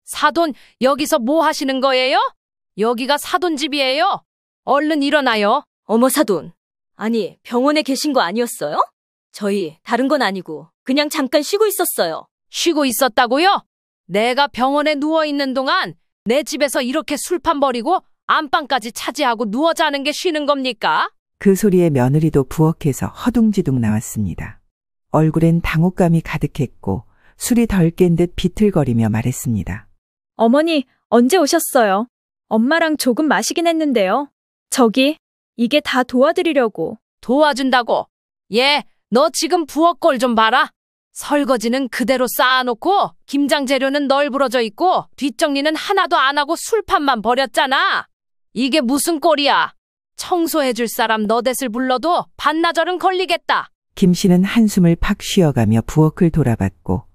사돈, 여기서 뭐 하시는 거예요? 여기가 사돈 집이에요. 얼른 일어나요. 어머 사돈, 아니 병원에 계신 거 아니었어요? 저희 다른 건 아니고 그냥 잠깐 쉬고 있었어요. 쉬고 있었다고요? 내가 병원에 누워있는 동안 내 집에서 이렇게 술판 버리고 안방까지 차지하고 누워 자는 게 쉬는 겁니까? 그 소리에 며느리도 부엌에서 허둥지둥 나왔습니다. 얼굴엔 당혹감이 가득했고 술이 덜 깬 듯 비틀거리며 말했습니다. 어머니, 언제 오셨어요? 엄마랑 조금 마시긴 했는데요. 저기, 이게 다 도와드리려고. 도와준다고? 예, 너 지금 부엌 꼴 좀 봐라. 설거지는 그대로 쌓아놓고 김장 재료는 널브러져 있고 뒷정리는 하나도 안 하고 술판만 버렸잖아. 이게 무슨 꼴이야? 청소해줄 사람 너댓을 불러도 반나절은 걸리겠다. 김 씨는 한숨을 팍 쉬어가며 부엌을 돌아봤고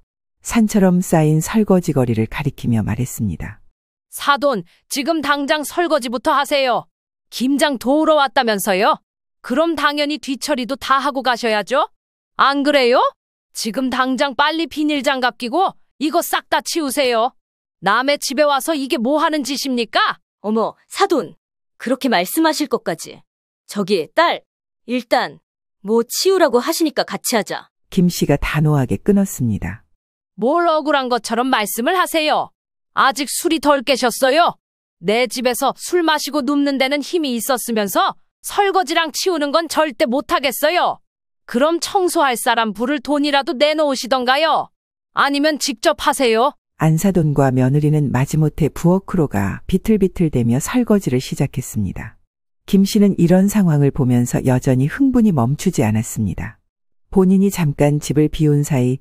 산처럼 쌓인 설거지 거리를 가리키며 말했습니다. 사돈, 지금 당장 설거지부터 하세요. 김장 도우러 왔다면서요? 그럼 당연히 뒤처리도 다 하고 가셔야죠? 안 그래요? 지금 당장 빨리 비닐장갑 끼고 이거 싹 다 치우세요. 남의 집에 와서 이게 뭐 하는 짓입니까? 어머 사돈, 그렇게 말씀하실 것까지. 저기 딸, 일단 뭐 치우라고 하시니까 같이 하자. 김 씨가 단호하게 끊었습니다. 뭘 억울한 것처럼 말씀을 하세요. 아직 술이 덜 깨셨어요. 내 집에서 술 마시고 눕는 데는 힘이 있었으면서 설거지랑 치우는 건 절대 못하겠어요. 그럼 청소할 사람 부를 돈이라도 내놓으시던가요. 아니면 직접 하세요. 안사돈과 며느리는 마지못해 부엌으로 가 비틀비틀대며 설거지를 시작했습니다. 김 씨는 이런 상황을 보면서 여전히 흥분이 멈추지 않았습니다. 본인이 잠깐 집을 비운 사이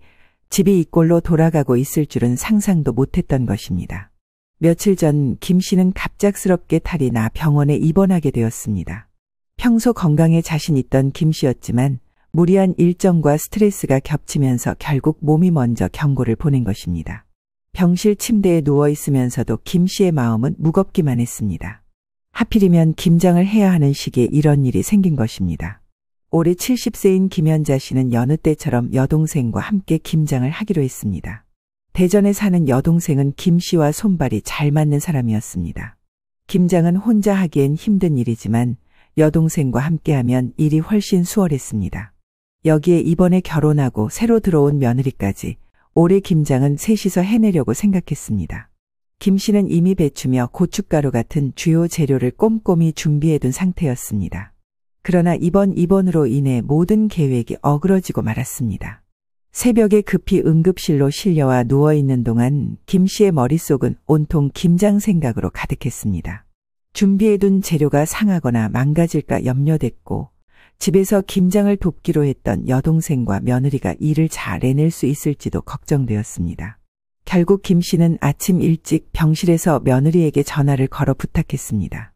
집이 이 꼴로 돌아가고 있을 줄은 상상도 못했던 것입니다. 며칠 전 김 씨는 갑작스럽게 탈이 나 병원에 입원하게 되었습니다. 평소 건강에 자신 있던 김 씨였지만 무리한 일정과 스트레스가 겹치면서 결국 몸이 먼저 경고를 보낸 것입니다. 병실 침대에 누워 있으면서도 김 씨의 마음은 무겁기만 했습니다. 하필이면 김장을 해야 하는 시기에 이런 일이 생긴 것입니다. 올해 70세인 김연자 씨는 여느 때처럼 여동생과 함께 김장을 하기로 했습니다. 대전에 사는 여동생은 김 씨와 손발이 잘 맞는 사람이었습니다. 김장은 혼자 하기엔 힘든 일이지만 여동생과 함께하면 일이 훨씬 수월했습니다. 여기에 이번에 결혼하고 새로 들어온 며느리까지 올해 김장은 셋이서 해내려고 생각했습니다. 김 씨는 이미 배추며 고춧가루 같은 주요 재료를 꼼꼼히 준비해둔 상태였습니다. 그러나 이번 입원으로 인해 모든 계획이 어그러지고 말았습니다. 새벽에 급히 응급실로 실려와 누워있는 동안 김 씨의 머릿속은 온통 김장 생각으로 가득했습니다. 준비해둔 재료가 상하거나 망가질까 염려됐고 집에서 김장을 돕기로 했던 여동생과 며느리가 일을 잘 해낼 수 있을지도 걱정되었습니다. 결국 김 씨는 아침 일찍 병실에서 며느리에게 전화를 걸어 부탁했습니다.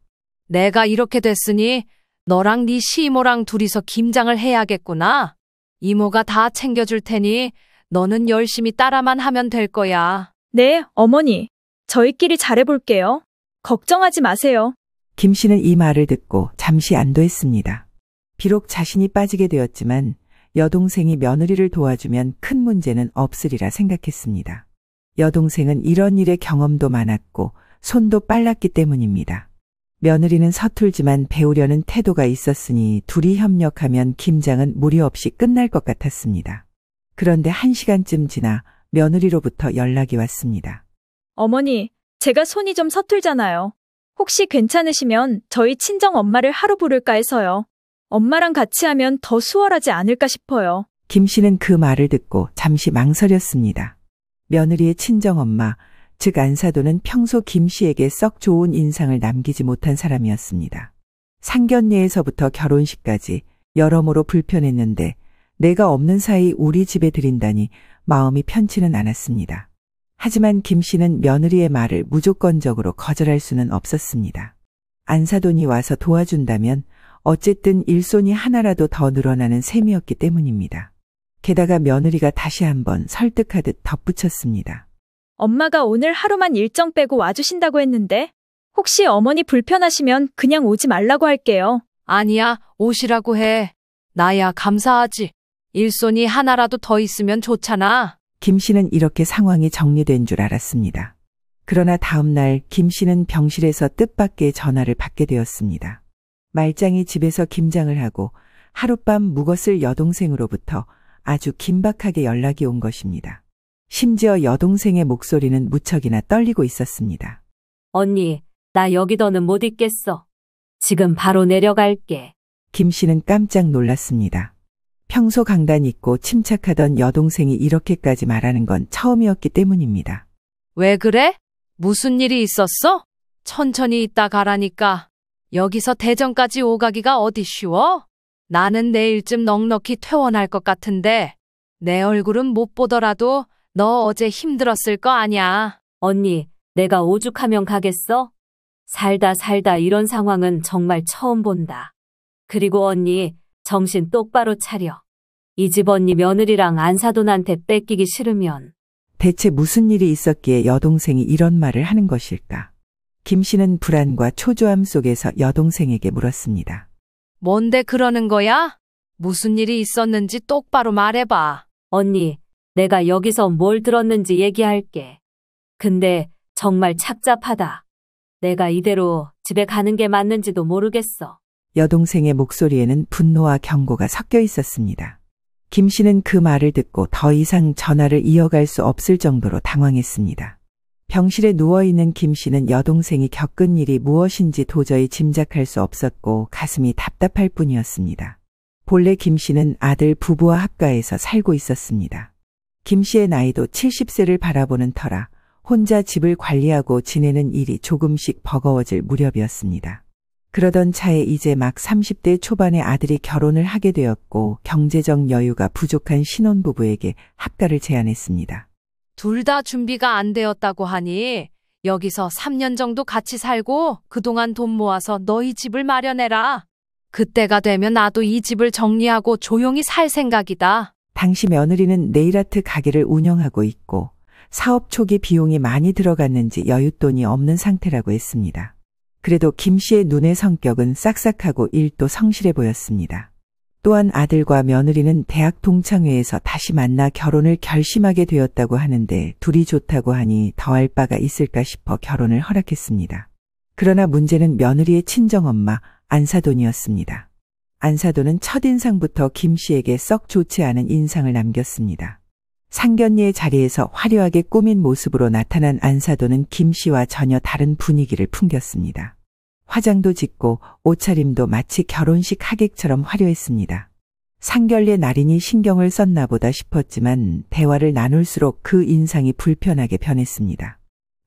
내가 이렇게 됐으니 너랑 네 시이모랑 둘이서 김장을 해야겠구나. 이모가 다 챙겨줄 테니 너는 열심히 따라만 하면 될 거야. 네, 어머니. 저희끼리 잘해볼게요. 걱정하지 마세요. 김 씨는 이 말을 듣고 잠시 안도했습니다. 비록 자신이 빠지게 되었지만 여동생이 며느리를 도와주면 큰 문제는 없으리라 생각했습니다. 여동생은 이런 일의 경험도 많았고 손도 빨랐기 때문입니다. 며느리는 서툴지만 배우려는 태도가 있었으니 둘이 협력하면 김장은 무리 없이 끝날 것 같았습니다. 그런데 1시간쯤 지나 며느리로부터 연락이 왔습니다. 어머니, 제가 손이 좀 서툴잖아요. 혹시 괜찮으시면 저희 친정 엄마를 하루 부를까 해서요. 엄마랑 같이 하면 더 수월하지 않을까 싶어요. 김 씨는 그 말을 듣고 잠시 망설였습니다. 며느리의 친정엄마, 즉 안사돈은 평소 김 씨에게 썩 좋은 인상을 남기지 못한 사람이었습니다. 상견례에서부터 결혼식까지 여러모로 불편했는데 내가 없는 사이 우리 집에 들인다니 마음이 편치는 않았습니다. 하지만 김 씨는 며느리의 말을 무조건적으로 거절할 수는 없었습니다. 안사돈이 와서 도와준다면 어쨌든 일손이 하나라도 더 늘어나는 셈이었기 때문입니다. 게다가 며느리가 다시 한번 설득하듯 덧붙였습니다. 엄마가 오늘 하루만 일정 빼고 와주신다고 했는데 혹시 어머니 불편하시면 그냥 오지 말라고 할게요. 아니야, 오시라고 해. 나야 감사하지. 일손이 하나라도 더 있으면 좋잖아. 김 씨는 이렇게 상황이 정리된 줄 알았습니다. 그러나 다음 날 김 씨는 병실에서 뜻밖의 전화를 받게 되었습니다. 말짱이 집에서 김장을 하고 하룻밤 묵었을 여동생으로부터 아주 긴박하게 연락이 온 것입니다. 심지어 여동생의 목소리는 무척이나 떨리고 있었습니다. 언니, 나 여기 더는 못 있겠어. 지금 바로 내려갈게. 김 씨는 깜짝 놀랐습니다. 평소 강단 있고 침착하던 여동생이 이렇게까지 말하는 건 처음이었기 때문입니다. 왜 그래? 무슨 일이 있었어? 천천히 있다 가라니까. 여기서 대전까지 오가기가 어디 쉬워? 나는 내일쯤 넉넉히 퇴원할 것 같은데 내 얼굴은 못 보더라도 너 어제 힘들었을 거 아냐. 언니, 내가 오죽하면 가겠어? 살다 이런 상황은 정말 처음 본다. 그리고 언니, 정신 똑바로 차려. 이 집 언니 며느리랑 안사돈한테 뺏기기 싫으면. 대체 무슨 일이 있었기에 여동생이 이런 말을 하는 것일까? 김 씨는 불안과 초조함 속에서 여동생에게 물었습니다. 뭔데 그러는 거야? 무슨 일이 있었는지 똑바로 말해봐. 언니, 내가 여기서 뭘 들었는지 얘기할게. 근데 정말 착잡하다. 내가 이대로 집에 가는 게 맞는지도 모르겠어. 여동생의 목소리에는 분노와 경고가 섞여 있었습니다. 김 씨는 그 말을 듣고 더 이상 전화를 이어갈 수 없을 정도로 당황했습니다. 병실에 누워있는 김 씨는 여동생이 겪은 일이 무엇인지 도저히 짐작할 수 없었고 가슴이 답답할 뿐이었습니다. 본래 김 씨는 아들 부부와 합가해서 살고 있었습니다. 김 씨의 나이도 70세를 바라보는 터라 혼자 집을 관리하고 지내는 일이 조금씩 버거워질 무렵이었습니다. 그러던 차에 이제 막 30대 초반의 아들이 결혼을 하게 되었고 경제적 여유가 부족한 신혼부부에게 합가를 제안했습니다. 둘 다 준비가 안 되었다고 하니 여기서 3년 정도 같이 살고 그동안 돈 모아서 너희 집을 마련해라. 그때가 되면 나도 이 집을 정리하고 조용히 살 생각이다. 당시 며느리는 네일아트 가게를 운영하고 있고 사업 초기 비용이 많이 들어갔는지 여윳돈이 없는 상태라고 했습니다. 그래도 김 씨의 눈의 성격은 싹싹하고 일도 성실해 보였습니다. 또한 아들과 며느리는 대학 동창회에서 다시 만나 결혼을 결심하게 되었다고 하는데 둘이 좋다고 하니 더할 바가 있을까 싶어 결혼을 허락했습니다. 그러나 문제는 며느리의 친정엄마 안사돈이었습니다. 안사돈은 첫인상부터 김 씨에게 썩 좋지 않은 인상을 남겼습니다. 상견례의 자리에서 화려하게 꾸민 모습으로 나타난 안사돈은 김 씨와 전혀 다른 분위기를 풍겼습니다. 화장도 짓고 옷차림도 마치 결혼식 하객처럼 화려했습니다. 상견례 날이니 신경을 썼나 보다 싶었지만 대화를 나눌수록 그 인상이 불편하게 변했습니다.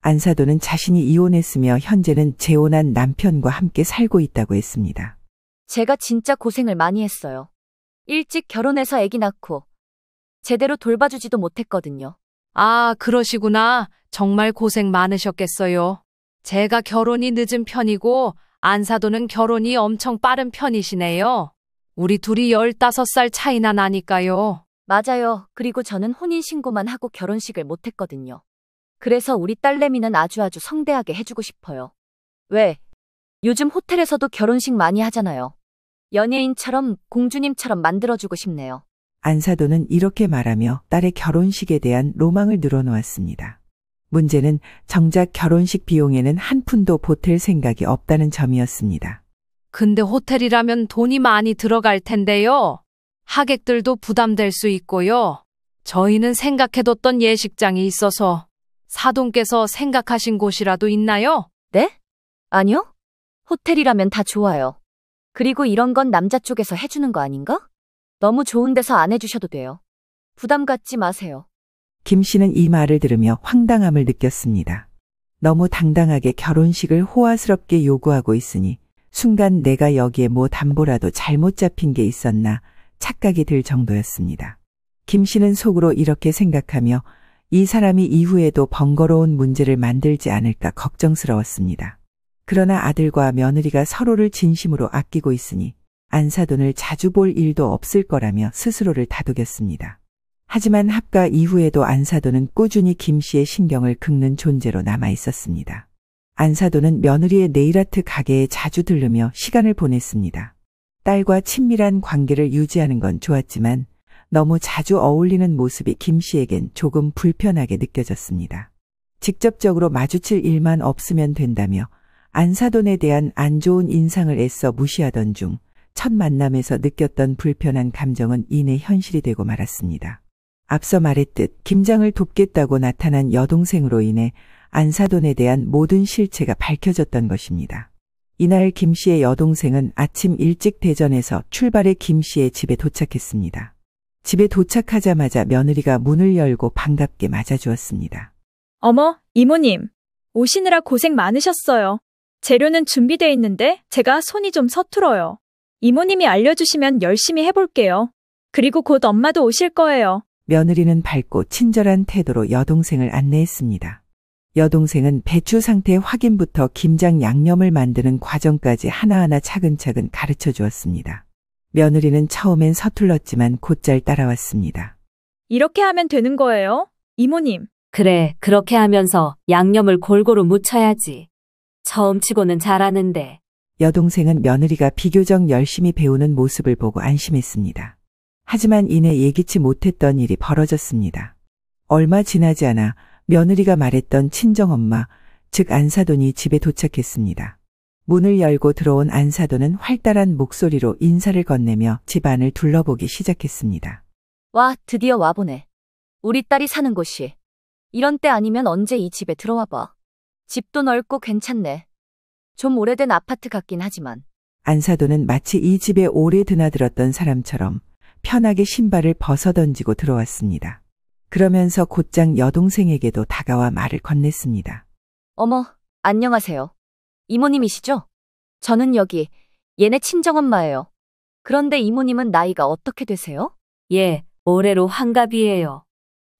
안사돈은 자신이 이혼했으며 현재는 재혼한 남편과 함께 살고 있다고 했습니다. 제가 진짜 고생을 많이 했어요. 일찍 결혼해서 아기 낳고 제대로 돌봐주지도 못했거든요. 아, 그러시구나. 정말 고생 많으셨겠어요. 제가 결혼이 늦은 편이고 안사돈은 결혼이 엄청 빠른 편이시네요. 우리 둘이 15살 차이나 나니까요. 맞아요. 그리고 저는 혼인신고만 하고 결혼식을 못했거든요. 그래서 우리 딸내미는 아주 성대하게 해주고 싶어요. 왜? 요즘 호텔에서도 결혼식 많이 하잖아요. 연예인처럼 공주님처럼 만들어주고 싶네요. 안사돈은 이렇게 말하며 딸의 결혼식에 대한 로망을 늘어놓았습니다. 문제는 정작 결혼식 비용에는 한 푼도 보탤 생각이 없다는 점이었습니다. 근데 호텔이라면 돈이 많이 들어갈 텐데요. 하객들도 부담될 수 있고요. 저희는 생각해뒀던 예식장이 있어서 사돈께서 생각하신 곳이라도 있나요? 네? 아니요. 호텔이라면 다 좋아요. 그리고 이런 건 남자 쪽에서 해주는 거 아닌가? 너무 좋은 데서 안 해주셔도 돼요. 부담 갖지 마세요. 김 씨는 이 말을 들으며 황당함을 느꼈습니다. 너무 당당하게 결혼식을 호화스럽게 요구하고 있으니 순간 내가 여기에 뭐 담보라도 잘못 잡힌 게 있었나 착각이 들 정도였습니다. 김 씨는 속으로 이렇게 생각하며 이 사람이 이후에도 번거로운 문제를 만들지 않을까 걱정스러웠습니다. 그러나 아들과 며느리가 서로를 진심으로 아끼고 있으니 안사돈을 자주 볼 일도 없을 거라며 스스로를 다독였습니다. 하지만 합가 이후에도 안사돈은 꾸준히 김 씨의 신경을 긁는 존재로 남아 있었습니다. 안사돈은 며느리의 네일아트 가게에 자주 들르며 시간을 보냈습니다. 딸과 친밀한 관계를 유지하는 건 좋았지만 너무 자주 어울리는 모습이 김 씨에겐 조금 불편하게 느껴졌습니다. 직접적으로 마주칠 일만 없으면 된다며 안사돈에 대한 안 좋은 인상을 애써 무시하던 중 첫 만남에서 느꼈던 불편한 감정은 이내 현실이 되고 말았습니다. 앞서 말했듯 김장을 돕겠다고 나타난 여동생으로 인해 안사돈에 대한 모든 실체가 밝혀졌던 것입니다. 이날 김 씨의 여동생은 아침 일찍 대전에서 출발해 김 씨의 집에 도착했습니다. 집에 도착하자마자 며느리가 문을 열고 반갑게 맞아주었습니다. 어머, 이모님. 오시느라 고생 많으셨어요. 재료는 준비돼 있는데 제가 손이 좀 서툴어요. 이모님이 알려주시면 열심히 해볼게요. 그리고 곧 엄마도 오실 거예요. 며느리는 밝고 친절한 태도로 여동생을 안내했습니다. 여동생은 배추 상태 확인부터 김장 양념을 만드는 과정까지 하나하나 차근차근 가르쳐 주었습니다. 며느리는 처음엔 서툴렀지만 곧잘 따라왔습니다. 이렇게 하면 되는 거예요? 이모님. 그래, 그렇게 하면서 양념을 골고루 묻혀야지. 처음 치고는 잘하는데. 여동생은 며느리가 비교적 열심히 배우는 모습을 보고 안심했습니다. 하지만 이내 예기치 못했던 일이 벌어졌습니다. 얼마 지나지 않아 며느리가 말했던 친정엄마, 즉 안사돈이 집에 도착했습니다. 문을 열고 들어온 안사돈은 활달한 목소리로 인사를 건네며 집안을 둘러보기 시작했습니다. 와, 드디어 와보네. 우리 딸이 사는 곳이. 이런 때 아니면 언제 이 집에 들어와 봐. 집도 넓고 괜찮네. 좀 오래된 아파트 같긴 하지만. 안사돈은 마치 이 집에 오래 드나들었던 사람처럼 편하게 신발을 벗어던지고 들어왔습니다. 그러면서 곧장 여동생에게도 다가와 말을 건넸습니다. 어머, 안녕하세요. 이모님이시죠? 저는 여기 얘네 친정엄마예요. 그런데 이모님은 나이가 어떻게 되세요? 예, 올해로 환갑이에요.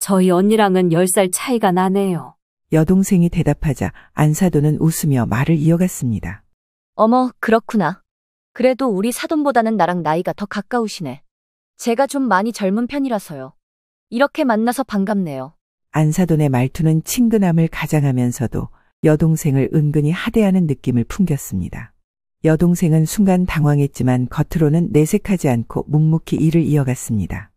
저희 언니랑은 10살 차이가 나네요. 여동생이 대답하자 안사돈은 웃으며 말을 이어갔습니다. 어머, 그렇구나. 그래도 우리 사돈보다는 나랑 나이가 더 가까우시네. 제가 좀 많이 젊은 편이라서요. 이렇게 만나서 반갑네요. 안사돈의 말투는 친근함을 가장하면서도 여동생을 은근히 하대하는 느낌을 풍겼습니다. 여동생은 순간 당황했지만 겉으로는 내색하지 않고 묵묵히 일을 이어갔습니다.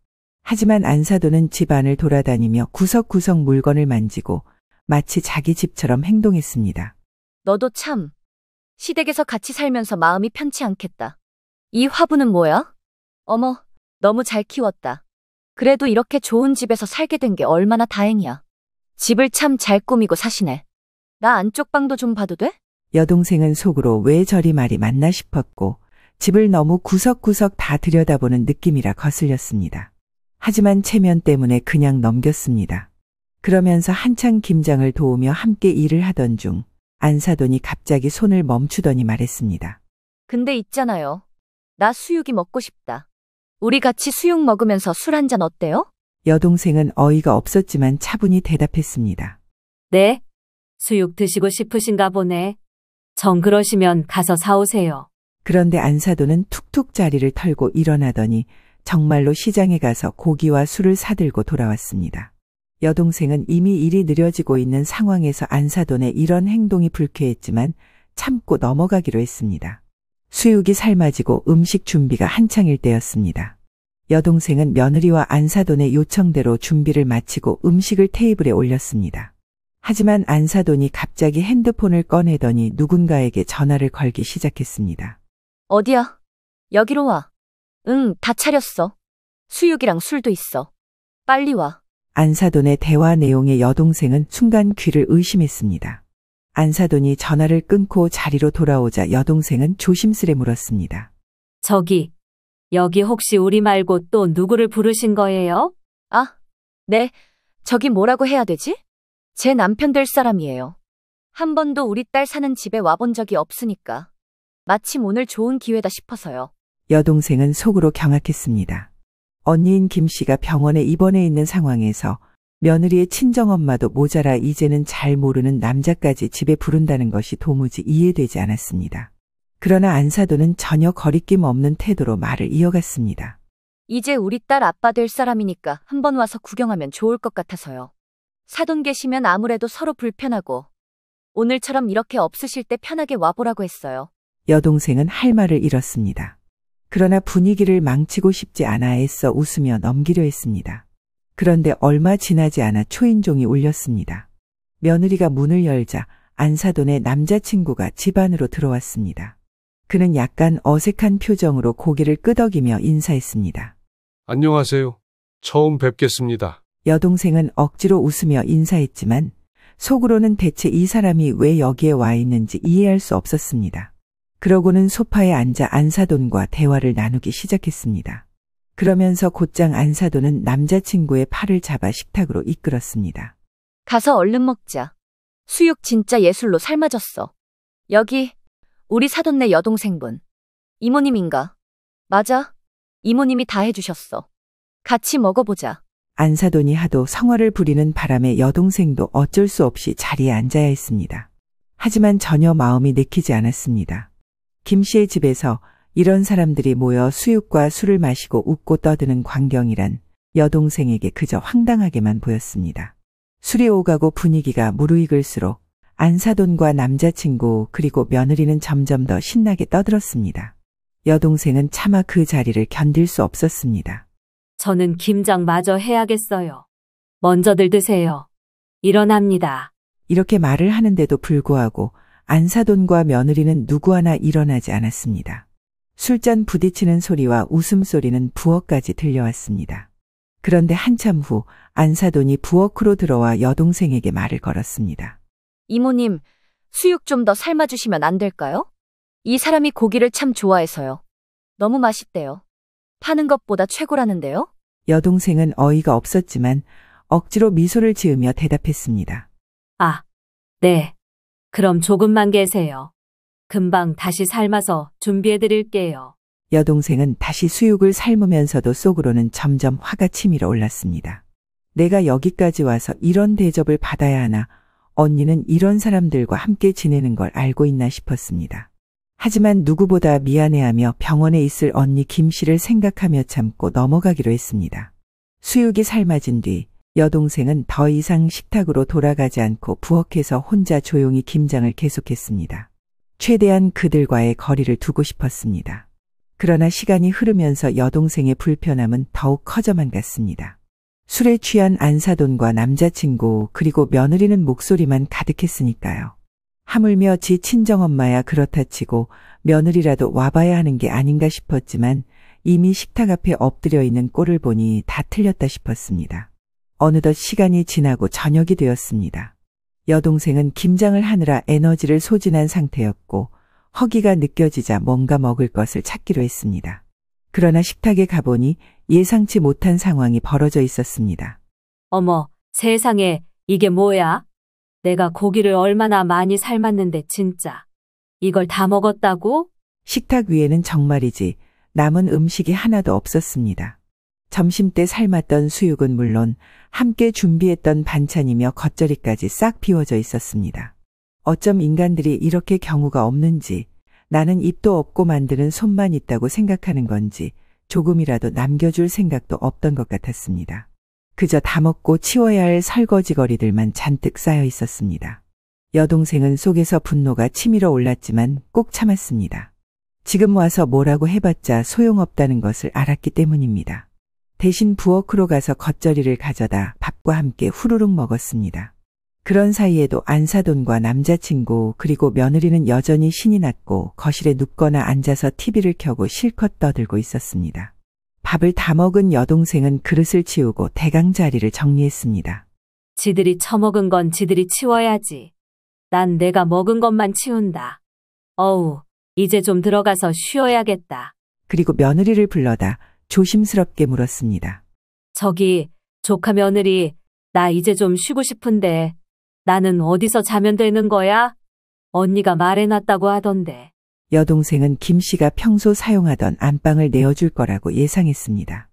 하지만 안사돈은 집안을 돌아다니며 구석구석 물건을 만지고 마치 자기 집처럼 행동했습니다. 너도 참 시댁에서 같이 살면서 마음이 편치 않겠다. 이 화분은 뭐야? 어머, 너무 잘 키웠다. 그래도 이렇게 좋은 집에서 살게 된 게 얼마나 다행이야. 집을 참 잘 꾸미고 사시네. 나 안쪽 방도 좀 봐도 돼? 여동생은 속으로 왜 저리 말이 맞나 싶었고 집을 너무 구석구석 다 들여다보는 느낌이라 거슬렸습니다. 하지만 체면 때문에 그냥 넘겼습니다. 그러면서 한창 김장을 도우며 함께 일을 하던 중 안사돈이 갑자기 손을 멈추더니 말했습니다. 근데 있잖아요. 나 수육이 먹고 싶다. 우리 같이 수육 먹으면서 술 한잔 어때요? 여동생은 어이가 없었지만 차분히 대답했습니다. 네? 수육 드시고 싶으신가 보네. 정 그러시면 가서 사오세요. 그런데 안사돈은 툭툭 자리를 털고 일어나더니 정말로 시장에 가서 고기와 술을 사들고 돌아왔습니다. 여동생은 이미 일이 느려지고 있는 상황에서 안사돈의 이런 행동이 불쾌했지만 참고 넘어가기로 했습니다. 수육이 삶아지고 음식 준비가 한창일 때였습니다. 여동생은 며느리와 안사돈의 요청대로 준비를 마치고 음식을 테이블에 올렸습니다. 하지만 안사돈이 갑자기 핸드폰을 꺼내더니 누군가에게 전화를 걸기 시작했습니다. 어디야? 여기로 와. 응, 다 차렸어. 수육이랑 술도 있어. 빨리 와. 안사돈의 대화 내용에 여동생은 순간 귀를 의심했습니다. 안사돈이 전화를 끊고 자리로 돌아오자 여동생은 조심스레 물었습니다. 저기, 여기 혹시 우리 말고 또 누구를 부르신 거예요? 아, 네. 저기 뭐라고 해야 되지? 제 남편 될 사람이에요. 한 번도 우리 딸 사는 집에 와본 적이 없으니까. 마침 오늘 좋은 기회다 싶어서요. 여동생은 속으로 경악했습니다. 언니인 김 씨가 병원에 입원해 있는 상황에서 며느리의 친정엄마도 모자라 이제는 잘 모르는 남자까지 집에 부른다는 것이 도무지 이해되지 않았습니다. 그러나 안사돈은 전혀 거리낌 없는 태도로 말을 이어갔습니다. 이제 우리 딸 아빠 될 사람이니까 한번 와서 구경하면 좋을 것 같아서요. 사돈 계시면 아무래도 서로 불편하고 오늘처럼 이렇게 없으실 때 편하게 와보라고 했어요. 여동생은 할 말을 잃었습니다. 그러나 분위기를 망치고 싶지 않아 애써 웃으며 넘기려 했습니다. 그런데 얼마 지나지 않아 초인종이 울렸습니다. 며느리가 문을 열자 안사돈의 남자친구가 집 안으로 들어왔습니다. 그는 약간 어색한 표정으로 고개를 끄덕이며 인사했습니다. 안녕하세요. 처음 뵙겠습니다. 여동생은 억지로 웃으며 인사했지만 속으로는 대체 이 사람이 왜 여기에 와 있는지 이해할 수 없었습니다. 그러고는 소파에 앉아 안사돈과 대화를 나누기 시작했습니다. 그러면서 곧장 안사돈은 남자친구의 팔을 잡아 식탁으로 이끌었습니다. 가서 얼른 먹자. 수육 진짜 예술로 삶아졌어. 여기 우리 사돈네 여동생분. 이모님인가? 맞아. 이모님이 다 해주셨어. 같이 먹어보자. 안사돈이 하도 성화를 부리는 바람에 여동생도 어쩔 수 없이 자리에 앉아야 했습니다. 하지만 전혀 마음이 내키지 않았습니다. 김 씨의 집에서 이런 사람들이 모여 수육과 술을 마시고 웃고 떠드는 광경이란 여동생에게 그저 황당하게만 보였습니다. 술이 오가고 분위기가 무르익을수록 안사돈과 남자친구 그리고 며느리는 점점 더 신나게 떠들었습니다. 여동생은 차마 그 자리를 견딜 수 없었습니다. 저는 김장 마저 해야겠어요. 먼저들 드세요. 일어납니다. 이렇게 말을 하는데도 불구하고 안사돈과 며느리는 누구 하나 일어나지 않았습니다. 술잔 부딪히는 소리와 웃음소리는 부엌까지 들려왔습니다. 그런데 한참 후 안사돈이 부엌으로 들어와 여동생에게 말을 걸었습니다. 이모님, 수육 좀 더 삶아주시면 안 될까요? 이 사람이 고기를 참 좋아해서요. 너무 맛있대요. 파는 것보다 최고라는데요? 여동생은 어이가 없었지만 억지로 미소를 지으며 대답했습니다. 아, 네. 그럼 조금만 계세요. 금방 다시 삶아서 준비해 드릴게요. 여동생은 다시 수육을 삶으면서도 속으로는 점점 화가 치밀어 올랐습니다. 내가 여기까지 와서 이런 대접을 받아야 하나, 언니는 이런 사람들과 함께 지내는 걸 알고 있나 싶었습니다. 하지만 누구보다 미안해하며 병원에 있을 언니 김 씨를 생각하며 참고 넘어가기로 했습니다. 수육이 삶아진 뒤 여동생은 더 이상 식탁으로 돌아가지 않고 부엌에서 혼자 조용히 김장을 계속했습니다. 최대한 그들과의 거리를 두고 싶었습니다. 그러나 시간이 흐르면서 여동생의 불편함은 더욱 커져만 갔습니다. 술에 취한 안사돈과 남자친구 그리고 며느리는 목소리만 가득했으니까요. 하물며 지 친정엄마야 그렇다 치고 며느리라도 와봐야 하는 게 아닌가 싶었지만 이미 식탁 앞에 엎드려 있는 꼴을 보니 다 틀렸다 싶었습니다. 어느덧 시간이 지나고 저녁이 되었습니다. 여동생은 김장을 하느라 에너지를 소진한 상태였고 허기가 느껴지자 뭔가 먹을 것을 찾기로 했습니다. 그러나 식탁에 가보니 예상치 못한 상황이 벌어져 있었습니다. 어머, 세상에, 이게 뭐야? 내가 고기를 얼마나 많이 삶았는데 진짜. 이걸 다 먹었다고? 식탁 위에는 정말이지 남은 음식이 하나도 없었습니다. 점심때 삶았던 수육은 물론 함께 준비했던 반찬이며 겉절이까지 싹 비워져 있었습니다. 어쩜 인간들이 이렇게 경우가 없는지, 나는 입도 없고 만드는 손만 있다고 생각하는 건지 조금이라도 남겨줄 생각도 없던 것 같았습니다. 그저 다 먹고 치워야 할 설거지거리들만 잔뜩 쌓여 있었습니다. 여동생은 속에서 분노가 치밀어 올랐지만 꼭 참았습니다. 지금 와서 뭐라고 해봤자 소용없다는 것을 알았기 때문입니다. 대신 부엌으로 가서 겉절이를 가져다 밥과 함께 후루룩 먹었습니다. 그런 사이에도 안사돈과 남자친구 그리고 며느리는 여전히 신이 났고 거실에 눕거나 앉아서 TV를 켜고 실컷 떠들고 있었습니다. 밥을 다 먹은 여동생은 그릇을 치우고 대강 자리를 정리했습니다. 지들이 처먹은 건 지들이 치워야지. 난 내가 먹은 것만 치운다. 어우, 이제 좀 들어가서 쉬어야겠다. 그리고 며느리를 불러다 조심스럽게 물었습니다. 저기, 조카 며느리, 나 이제 좀 쉬고 싶은데 나는 어디서 자면 되는 거야? 언니가 말해놨다고 하던데. 여동생은 김 씨가 평소 사용하던 안방을 내어줄 거라고 예상했습니다.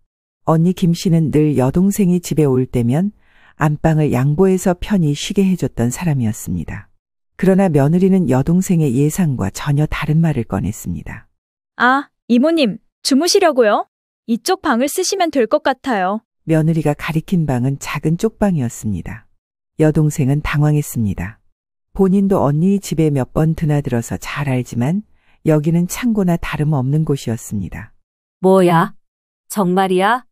언니 김 씨는 늘 여동생이 집에 올 때면 안방을 양보해서 편히 쉬게 해줬던 사람이었습니다. 그러나 며느리는 여동생의 예상과 전혀 다른 말을 꺼냈습니다. 아, 이모님, 주무시려고요? 이쪽 방을 쓰시면 될 것 같아요. 며느리가 가리킨 방은 작은 쪽방이었습니다. 여동생은 당황했습니다. 본인도 언니 집에 몇 번 드나들어서 잘 알지만 여기는 창고나 다름없는 곳이었습니다. 뭐야? 정말이야?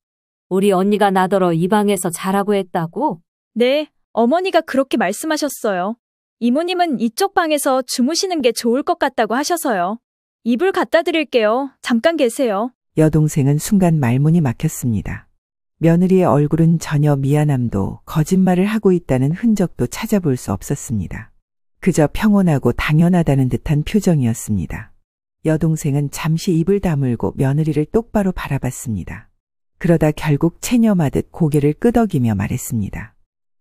우리 언니가 나더러 이 방에서 자라고 했다고? 네, 어머니가 그렇게 말씀하셨어요. 이모님은 이쪽 방에서 주무시는 게 좋을 것 같다고 하셔서요. 이불 갖다 드릴게요. 잠깐 계세요. 여동생은 순간 말문이 막혔습니다. 며느리의 얼굴은 전혀 미안함도 거짓말을 하고 있다는 흔적도 찾아볼 수 없었습니다. 그저 평온하고 당연하다는 듯한 표정이었습니다. 여동생은 잠시 입을 다물고 며느리를 똑바로 바라봤습니다. 그러다 결국 체념하듯 고개를 끄덕이며 말했습니다.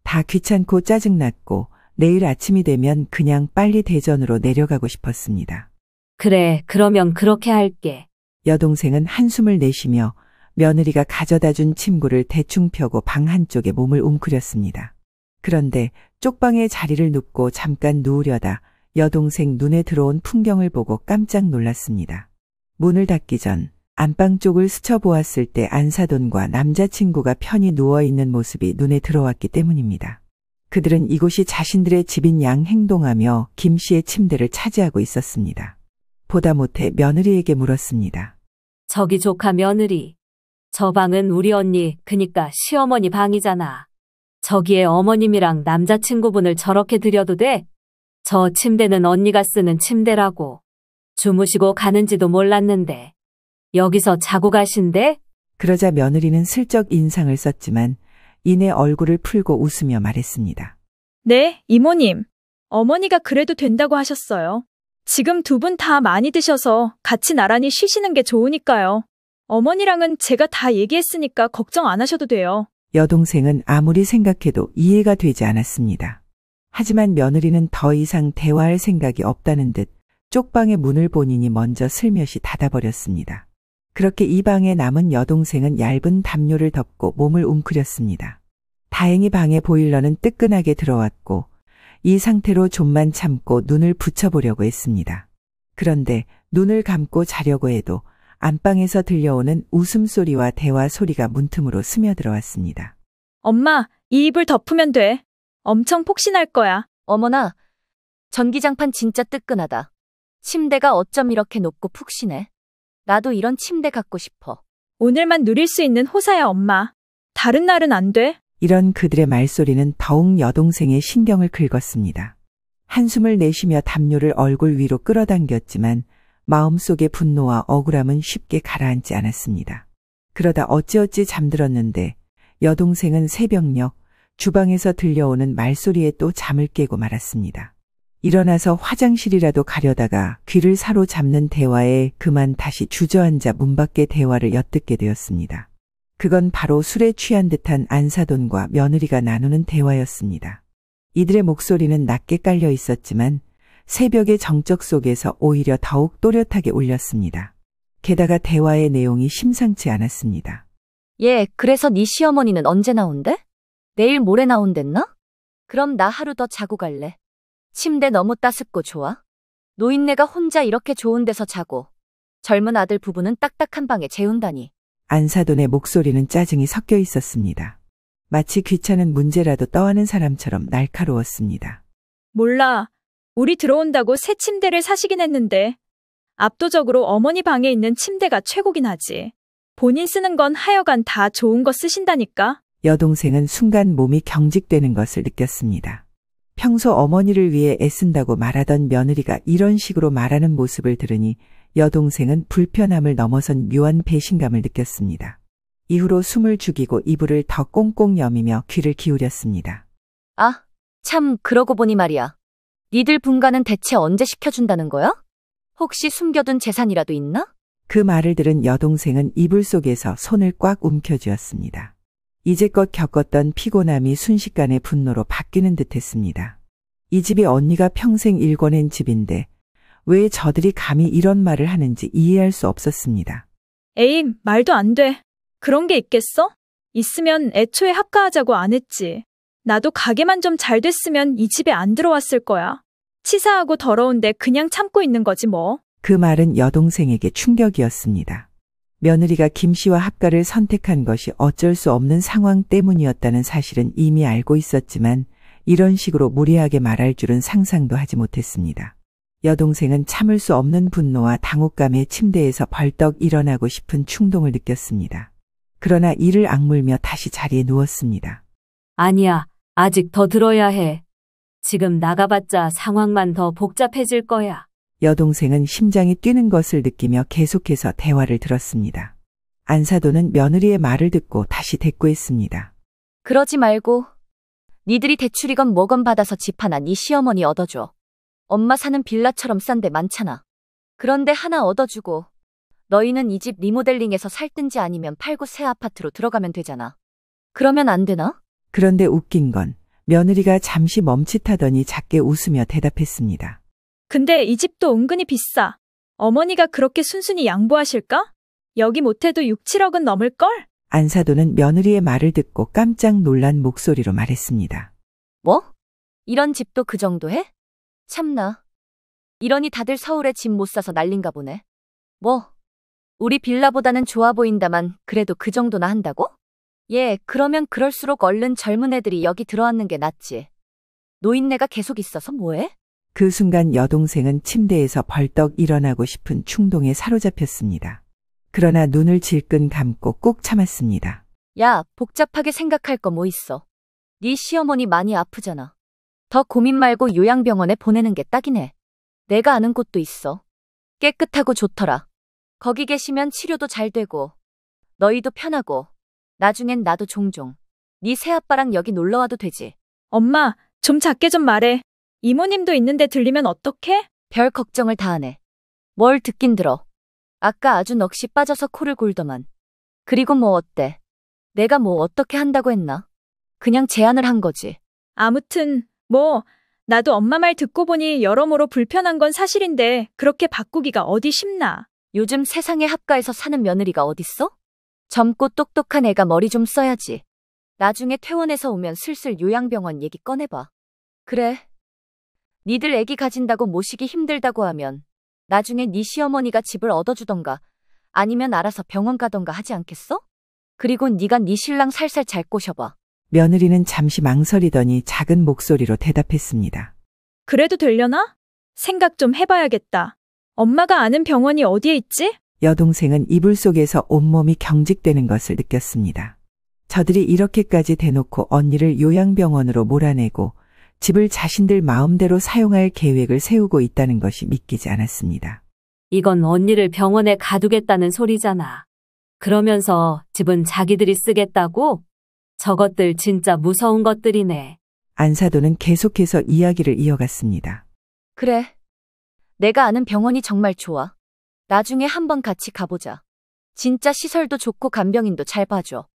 다 귀찮고 짜증났고 내일 아침이 되면 그냥 빨리 대전으로 내려가고 싶었습니다. 그래, 그러면 그렇게 할게. 여동생은 한숨을 내쉬며 며느리가 가져다 준 침구를 대충 펴고 방 한쪽에 몸을 웅크렸습니다. 그런데 쪽방에 자리를 눕고 잠깐 누우려다 여동생 눈에 들어온 풍경을 보고 깜짝 놀랐습니다. 문을 닫기 전 안방 쪽을 스쳐보았을 때 안사돈과 남자친구가 편히 누워있는 모습이 눈에 들어왔기 때문입니다. 그들은 이곳이 자신들의 집인 양 행동하며 김 씨의 침대를 차지하고 있었습니다. 보다 못해 며느리에게 물었습니다. 저기 조카 며느리. 저 방은 우리 언니, 그니까 시어머니 방이잖아. 저기에 어머님이랑 남자친구분을 저렇게 들여도 돼? 저 침대는 언니가 쓰는 침대라고. 주무시고 가는지도 몰랐는데. 여기서 자고 가신대? 그러자 며느리는 슬쩍 인상을 썼지만 이내 얼굴을 풀고 웃으며 말했습니다. 네, 이모님. 어머니가 그래도 된다고 하셨어요. 지금 두 분 다 많이 드셔서 같이 나란히 쉬시는 게 좋으니까요. 어머니랑은 제가 다 얘기했으니까 걱정 안 하셔도 돼요. 여동생은 아무리 생각해도 이해가 되지 않았습니다. 하지만 며느리는 더 이상 대화할 생각이 없다는 듯 쪽방의 문을 본인이 먼저 슬며시 닫아버렸습니다. 그렇게 이 방에 남은 여동생은 얇은 담요를 덮고 몸을 웅크렸습니다. 다행히 방의 보일러는 뜨끈하게 들어왔고 이 상태로 좀만 참고 눈을 붙여보려고 했습니다. 그런데 눈을 감고 자려고 해도 안방에서 들려오는 웃음소리와 대화 소리가 문틈으로 스며들어왔습니다. 엄마, 이 이불 덮으면 돼. 엄청 폭신할 거야. 어머나, 전기장판 진짜 뜨끈하다. 침대가 어쩜 이렇게 높고 푹신해. 나도 이런 침대 갖고 싶어. 오늘만 누릴 수 있는 호사야, 엄마. 다른 날은 안 돼. 이런 그들의 말소리는 더욱 여동생의 신경을 긁었습니다. 한숨을 내쉬며 담요를 얼굴 위로 끌어당겼지만 마음속의 분노와 억울함은 쉽게 가라앉지 않았습니다. 그러다 어찌어찌 잠들었는데 여동생은 새벽녘 주방에서 들려오는 말소리에 또 잠을 깨고 말았습니다. 일어나서 화장실이라도 가려다가 귀를 사로잡는 대화에 그만 다시 주저앉아 문 밖의 대화를 엿듣게 되었습니다. 그건 바로 술에 취한 듯한 안사돈과 며느리가 나누는 대화였습니다. 이들의 목소리는 낮게 깔려 있었지만 새벽의 정적 속에서 오히려 더욱 또렷하게 울렸습니다. 게다가 대화의 내용이 심상치 않았습니다. 예, 그래서 네 시어머니는 언제 나온대? 내일 모레 나온댔나? 그럼 나 하루 더 자고 갈래. 침대 너무 따숩고 좋아. 노인네가 혼자 이렇게 좋은 데서 자고 젊은 아들 부부는 딱딱한 방에 재운다니. 안사돈의 목소리는 짜증이 섞여 있었습니다. 마치 귀찮은 문제라도 떠안은 사람처럼 날카로웠습니다. 몰라. 우리 들어온다고 새 침대를 사시긴 했는데 압도적으로 어머니 방에 있는 침대가 최고긴 하지. 본인 쓰는 건 하여간 다 좋은 거 쓰신다니까. 여동생은 순간 몸이 경직되는 것을 느꼈습니다. 평소 어머니를 위해 애쓴다고 말하던 며느리가 이런 식으로 말하는 모습을 들으니 여동생은 불편함을 넘어선 묘한 배신감을 느꼈습니다. 이후로 숨을 죽이고 이불을 더 꽁꽁 여미며 귀를 기울였습니다. 아, 참 그러고 보니 말이야. 니들 분가는 대체 언제 시켜준다는 거야? 혹시 숨겨둔 재산이라도 있나? 그 말을 들은 여동생은 이불 속에서 손을 꽉 움켜쥐었습니다. 이제껏 겪었던 피곤함이 순식간에 분노로 바뀌는 듯했습니다. 이 집이 언니가 평생 일궈낸 집인데 왜 저들이 감히 이런 말을 하는지 이해할 수 없었습니다. 에이, 말도 안 돼. 그런 게 있겠어? 있으면 애초에 합가하자고 안 했지. 나도 가게만 좀 잘 됐으면 이 집에 안 들어왔을 거야. 치사하고 더러운데 그냥 참고 있는 거지 뭐. 그 말은 여동생에게 충격이었습니다. 며느리가 김 씨와 합가를 선택한 것이 어쩔 수 없는 상황 때문이었다는 사실은 이미 알고 있었지만 이런 식으로 무리하게 말할 줄은 상상도 하지 못했습니다. 여동생은 참을 수 없는 분노와 당혹감에 침대에서 벌떡 일어나고 싶은 충동을 느꼈습니다. 그러나 이를 악물며 다시 자리에 누웠습니다. 아니야. 아직 더 들어야 해. 지금 나가봤자 상황만 더 복잡해질 거야. 여동생은 심장이 뛰는 것을 느끼며 계속해서 대화를 들었습니다. 안사돈은 며느리의 말을 듣고 다시 대꾸했습니다. 그러지 말고 니들이 대출이건 뭐건 받아서 집 하나 네 시어머니 얻어줘. 엄마 사는 빌라처럼 싼 데 많잖아. 그런데 하나 얻어주고 너희는 이 집 리모델링해서 살든지 아니면 팔고 새 아파트로 들어가면 되잖아. 그러면 안 되나? 그런데 웃긴 건 며느리가 잠시 멈칫하더니 작게 웃으며 대답했습니다. 근데 이 집도 은근히 비싸. 어머니가 그렇게 순순히 양보하실까? 여기 못해도 6, 7억은 넘을걸? 안사돈은 며느리의 말을 듣고 깜짝 놀란 목소리로 말했습니다. 뭐? 이런 집도 그 정도 해? 참나. 이러니 다들 서울에 집 못 사서 난린가 보네. 뭐? 우리 빌라보다는 좋아 보인다만 그래도 그 정도나 한다고? 예, 그러면 그럴수록 얼른 젊은 애들이 여기 들어앉는 게 낫지. 노인네가 계속 있어서 뭐해? 그 순간 여동생은 침대에서 벌떡 일어나고 싶은 충동에 사로잡혔습니다. 그러나 눈을 질끈 감고 꾹 참았습니다. 야, 복잡하게 생각할 거 뭐 있어. 네 시어머니 많이 아프잖아. 더 고민 말고 요양병원에 보내는 게 딱이네. 내가 아는 곳도 있어. 깨끗하고 좋더라. 거기 계시면 치료도 잘 되고 너희도 편하고 나중엔 나도 종종 네 새아빠랑 여기 놀러와도 되지. 엄마, 좀 작게 좀 말해. 이모님도 있는데 들리면 어떡해? 별 걱정을 다 하네. 뭘 듣긴 들어. 아까 아주 넋이 빠져서 코를 골더만. 그리고 뭐 어때? 내가 뭐 어떻게 한다고 했나? 그냥 제안을 한 거지. 아무튼 뭐 나도 엄마 말 듣고 보니 여러모로 불편한 건 사실인데 그렇게 바꾸기가 어디 쉽나. 요즘 세상에 합가해서 사는 며느리가 어딨어? 젊고 똑똑한 애가 머리 좀 써야지. 나중에 퇴원해서 오면 슬슬 요양병원 얘기 꺼내봐. 그래. 니들 애기 가진다고 모시기 힘들다고 하면 나중에 네 시어머니가 집을 얻어주던가 아니면 알아서 병원 가던가 하지 않겠어? 그리고 네가 네 신랑 살살 잘 꼬셔봐. 며느리는 잠시 망설이더니 작은 목소리로 대답했습니다. 그래도 되려나? 생각 좀 해봐야겠다. 엄마가 아는 병원이 어디에 있지? 여동생은 이불 속에서 온몸이 경직되는 것을 느꼈습니다. 저들이 이렇게까지 대놓고 언니를 요양병원으로 몰아내고 집을 자신들 마음대로 사용할 계획을 세우고 있다는 것이 믿기지 않았습니다. 이건 언니를 병원에 가두겠다는 소리잖아. 그러면서 집은 자기들이 쓰겠다고? 저것들 진짜 무서운 것들이네. 안사돈은 계속해서 이야기를 이어갔습니다. 그래. 내가 아는 병원이 정말 좋아. 나중에 한번 같이 가보자. 진짜 시설도 좋고 간병인도 잘 봐줘.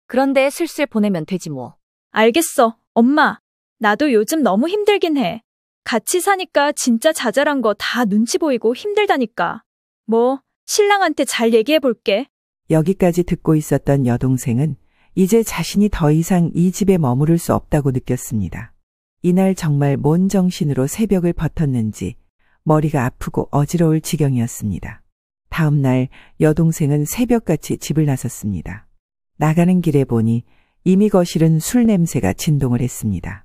그런데 슬슬 보내면 되지 뭐. 알겠어, 엄마. 나도 요즘 너무 힘들긴 해. 같이 사니까 진짜 자잘한 거 다 눈치 보이고 힘들다니까. 뭐, 신랑한테 잘 얘기해 볼게. 여기까지 듣고 있었던 여동생은 이제 자신이 더 이상 이 집에 머무를 수 없다고 느꼈습니다. 이날 정말 뭔 정신으로 새벽을 버텼는지 머리가 아프고 어지러울 지경이었습니다. 다음 날 여동생은 새벽같이 집을 나섰습니다. 나가는 길에 보니 이미 거실은 술 냄새가 진동을 했습니다.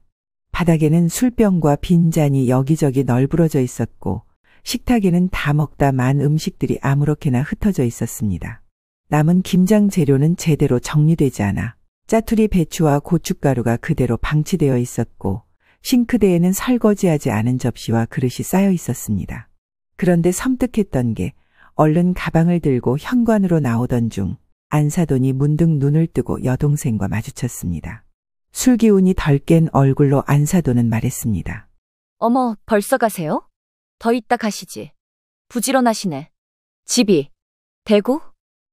바닥에는 술병과 빈잔이 여기저기 널브러져 있었고 식탁에는 다 먹다 만 음식들이 아무렇게나 흩어져 있었습니다. 남은 김장 재료는 제대로 정리되지 않아 짜투리 배추와 고춧가루가 그대로 방치되어 있었고 싱크대에는 설거지하지 않은 접시와 그릇이 쌓여 있었습니다. 그런데 섬뜩했던 게 얼른 가방을 들고 현관으로 나오던 중 안사돈이 문득 눈을 뜨고 여동생과 마주쳤습니다. 술기운이 덜 깬 얼굴로 안사돈은 말했습니다. 어머, 벌써 가세요? 더 있다 가시지. 부지런하시네. 집이 대구?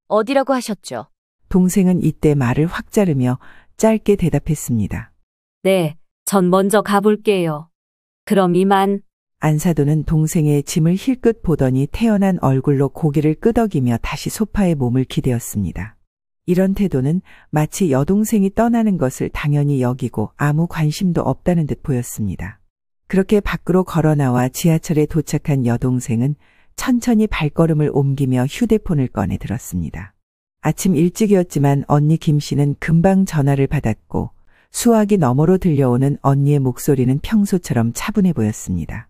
어디라고 하셨죠? 동생은 이때 말을 확 자르며 짧게 대답했습니다. 네, 전 먼저 가볼게요. 그럼 이만. 안사돈은 동생의 짐을 힐끗 보더니 태연한 얼굴로 고개를 끄덕이며 다시 소파에 몸을 기대었습니다. 이런 태도는 마치 여동생이 떠나는 것을 당연히 여기고 아무 관심도 없다는 듯 보였습니다. 그렇게 밖으로 걸어나와 지하철에 도착한 여동생은 천천히 발걸음을 옮기며 휴대폰을 꺼내 들었습니다. 아침 일찍이었지만 언니 김 씨는 금방 전화를 받았고 수화기 너머로 들려오는 언니의 목소리는 평소처럼 차분해 보였습니다.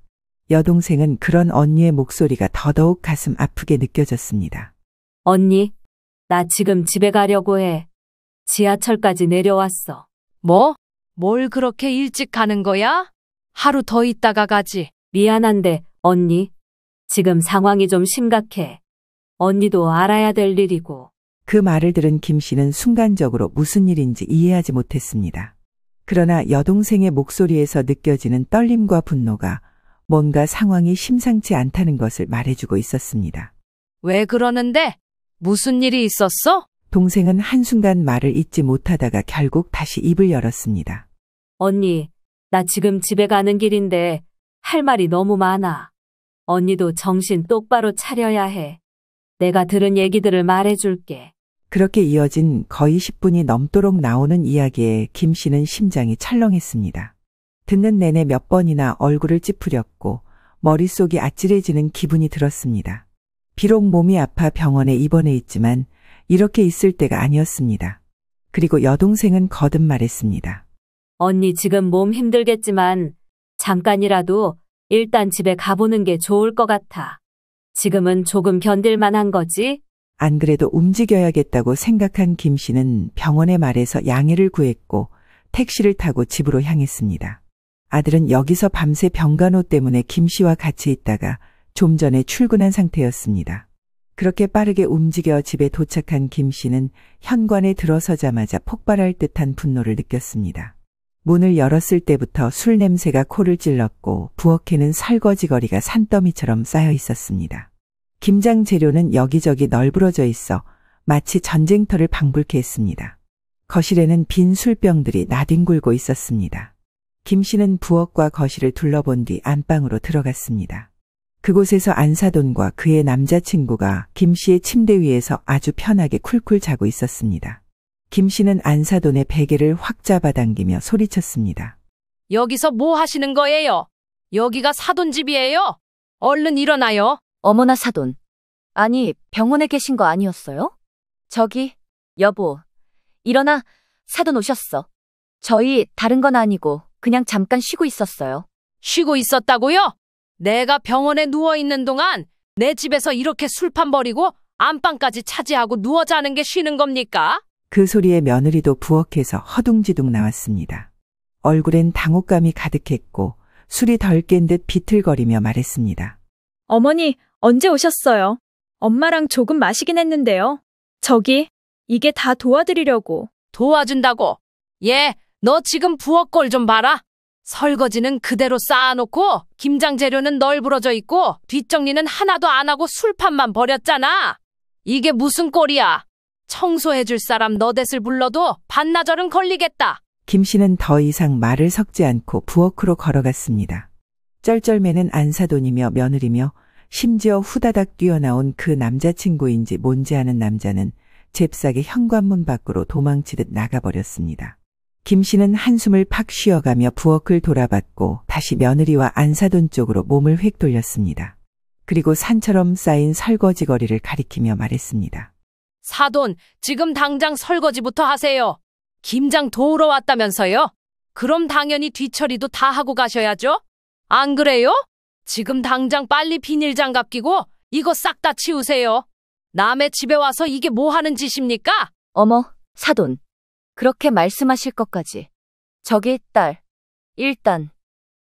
여동생은 그런 언니의 목소리가 더더욱 가슴 아프게 느껴졌습니다. 언니, 나 지금 집에 가려고 해. 지하철까지 내려왔어. 뭐? 뭘 그렇게 일찍 가는 거야? 하루 더 있다가 가지. 미안한데, 언니. 지금 상황이 좀 심각해. 언니도 알아야 될 일이고. 그 말을 들은 김 씨는 순간적으로 무슨 일인지 이해하지 못했습니다. 그러나 여동생의 목소리에서 느껴지는 떨림과 분노가 뭔가 상황이 심상치 않다는 것을 말해주고 있었습니다. 왜 그러는데? 무슨 일이 있었어? 동생은 한순간 말을 잇지 못하다가 결국 다시 입을 열었습니다. 언니, 나 지금 집에 가는 길인데 할 말이 너무 많아. 언니도 정신 똑바로 차려야 해. 내가 들은 얘기들을 말해줄게. 그렇게 이어진 거의 10분이 넘도록 나오는 이야기에 김 씨는 심장이 철렁했습니다. 듣는 내내 몇 번이나 얼굴을 찌푸렸고 머릿속이 아찔해지는 기분이 들었습니다. 비록 몸이 아파 병원에 입원해 있지만 이렇게 있을 때가 아니었습니다. 그리고 여동생은 거듭 말했습니다. 언니 지금 몸 힘들겠지만 잠깐이라도 일단 집에 가보는 게 좋을 것 같아. 지금은 조금 견딜 만한 거지? 안 그래도 움직여야겠다고 생각한 김 씨는 병원의 말에서 양해를 구했고 택시를 타고 집으로 향했습니다. 아들은 여기서 밤새 병간호 때문에 김 씨와 같이 있다가 좀 전에 출근한 상태였습니다. 그렇게 빠르게 움직여 집에 도착한 김 씨는 현관에 들어서자마자 폭발할 듯한 분노를 느꼈습니다. 문을 열었을 때부터 술 냄새가 코를 찔렀고 부엌에는 설거지거리가 산더미처럼 쌓여 있었습니다. 김장 재료는 여기저기 널브러져 있어 마치 전쟁터를 방불케 했습니다. 거실에는 빈 술병들이 나뒹굴고 있었습니다. 김 씨는 부엌과 거실을 둘러본 뒤 안방으로 들어갔습니다. 그곳에서 안사돈과 그의 남자친구가 김 씨의 침대 위에서 아주 편하게 쿨쿨 자고 있었습니다. 김 씨는 안사돈의 베개를 확 잡아당기며 소리쳤습니다. 여기서 뭐 하시는 거예요? 여기가 사돈 집이에요. 얼른 일어나요. 어머나 사돈. 아니, 병원에 계신 거 아니었어요? 저기, 여보. 일어나, 사돈 오셨어. 저희 다른 건 아니고 그냥 잠깐 쉬고 있었어요. 쉬고 있었다고요? 내가 병원에 누워있는 동안 내 집에서 이렇게 술판 버리고 안방까지 차지하고 누워 자는 게 쉬는 겁니까? 그 소리에 며느리도 부엌에서 허둥지둥 나왔습니다. 얼굴엔 당혹감이 가득했고 술이 덜 깬 듯 비틀거리며 말했습니다. 어머니, 언제 오셨어요? 엄마랑 조금 마시긴 했는데요. 저기, 이게 다 도와드리려고. 도와준다고? 예, 너 지금 부엌 꼴 좀 봐라. 설거지는 그대로 쌓아놓고 김장 재료는 널브러져 있고 뒷정리는 하나도 안 하고 술판만 버렸잖아. 이게 무슨 꼴이야? 청소해줄 사람 너댓을 불러도 반나절은 걸리겠다. 김 씨는 더 이상 말을 섞지 않고 부엌으로 걸어갔습니다. 쩔쩔매는 안사돈이며 며느리며 심지어 후다닥 뛰어나온 그 남자친구인지 뭔지 아는 남자는 잽싸게 현관문 밖으로 도망치듯 나가버렸습니다. 김 씨는 한숨을 팍 쉬어가며 부엌을 돌아봤고 다시 며느리와 안사돈 쪽으로 몸을 휙 돌렸습니다. 그리고 산처럼 쌓인 설거지 거리를 가리키며 말했습니다. 사돈, 지금 당장 설거지부터 하세요. 김장 도우러 왔다면서요? 그럼 당연히 뒤처리도 다 하고 가셔야죠? 안 그래요? 지금 당장 빨리 비닐장갑 끼고 이거 싹 다 치우세요. 남의 집에 와서 이게 뭐 하는 짓입니까? 어머, 사돈. 그렇게 말씀하실 것까지. 저기, 딸. 일단,